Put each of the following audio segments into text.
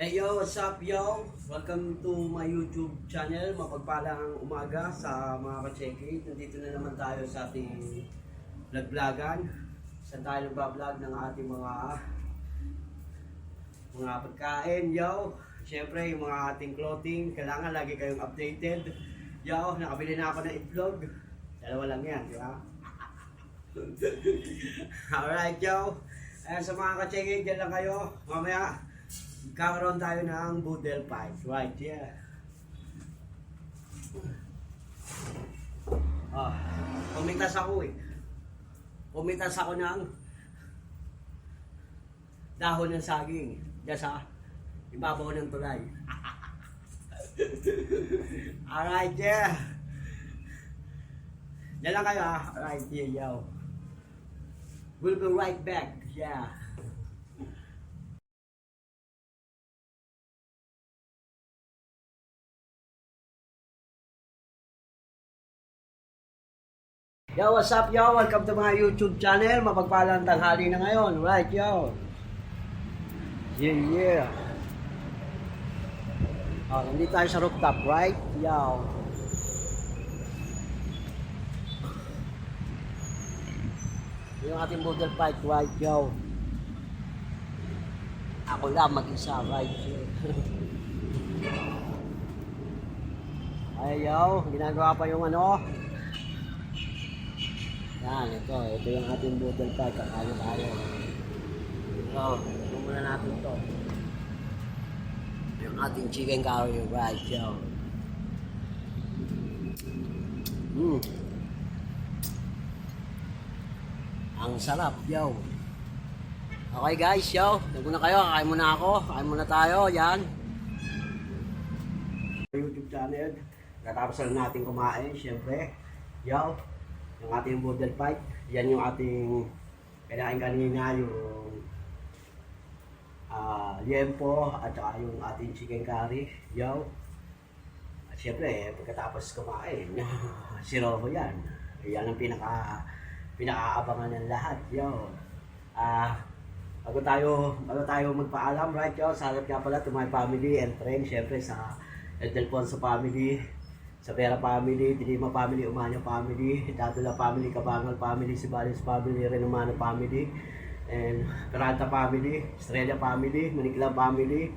Hey yo, what's up yo? Welcome to my YouTube channel. Mapagpalang umaga sa mga ka-check-in. Nandito na naman tayo sa ating vlog-vlogan. Saan tayo nagbablog ng ating mga pagkain yo. Siyempre yung mga ating clothing, kailangan lagi kayong updated. Yo, nakabili na ako ng itlog. Dalawa lang yan, di ba? Alright yo. Ayan sa mga ka-check-in, dyan lang kayo. Mamaya kakaroon tayo ng boodle fight. Right, yeah. Pumitas ako eh. Pumitas ako ng dahon ng saging. Diyan sa ibabaw ng tulay. Alright, yeah. Diyan lang kayo ah. Alright, yeah, yo. We'll be right back. Yeah. Yo, what's up yo? Welcome to my YouTube channel. Mapagpalang tanghali na ngayon. Right, yo. Yeah. Nandito tayo sa rooftop, right? Yo. Yung ating boodle fight, right, yo. Ako lang mag-isa, right, yo. Ay, yo. Ginagawa pa yung ano. Yan, ito yung ating boodle fight. Kakalo tayo. Ito muna natin ito. Yung ating chicken curry, right, yo. Ang sarap, yo. Okay guys, yo. Tago na kayo, kakain muna ako. Kakain muna tayo, yan. YouTube channel. Katapos lang natin kumain, syempre. Yo. Yung ating boodle fight, yan yung ating kinain kanina, yung liempo at saka yung ating chicken curry, yo. At syempre, pagkatapos kumain, si Rojo yan. Yan ang pinaka-aabangan ng lahat, yo. Bago tayo magpaalam, right, yo, salat nga pala to my family and friends, syempre sa Delfonso family, sa Vera family, Dilima family, Umanya family, Dadula family, Kabangal family, Sibales family, Renumano family, and Peralta family, Estrella family, Manikla family,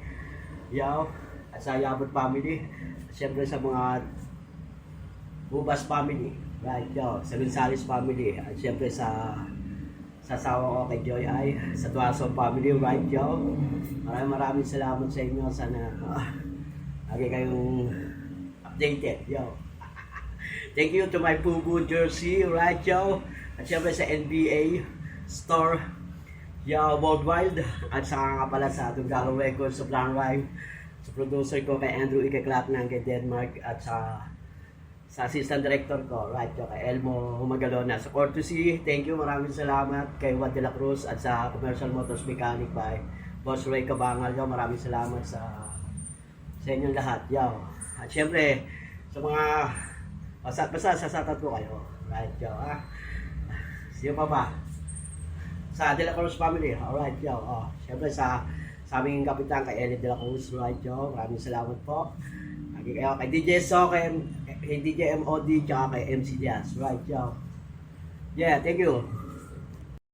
Yao, at sa Yabot family, siyempre sa mga Bubas family, right, Yao, sa Gonzales family, at siyempre sa asawa ko kay Joy Ay, sa Tuason family, right, Yao. Maraming salamat sa inyo, sana lagi kayong updated, yo. Thank you to my Pubu jersey, right, yo. At syempre sa NBA store, yo, worldwide. At saka nga pala sa Tunggalo Records, sa Plan Rhyme, sa producer ko kay Andrew Ikeklap ng kay Denmark, at sa assistant director ko, right, yo, kay Elmo Humagalona. Sa courtesy, thank you, maraming salamat kay Juan de la Cruz at sa Commercial Motors Mechanic by Boss Ray Cabangal, yo. Maraming salamat sa inyong lahat, yo. At syempre, sa mga basta sasatat ko kayo. Right, yo. Siya pa. Sa De La Cruz family. Alright, yo. Syempre sa aming kapitan kay Ellie De La Cruz. Right, yo. Maraming salamat po. Kay DJ Soken, kay DJ MOD, tsaka kay MC Diaz. Right, yo. Yeah, thank you.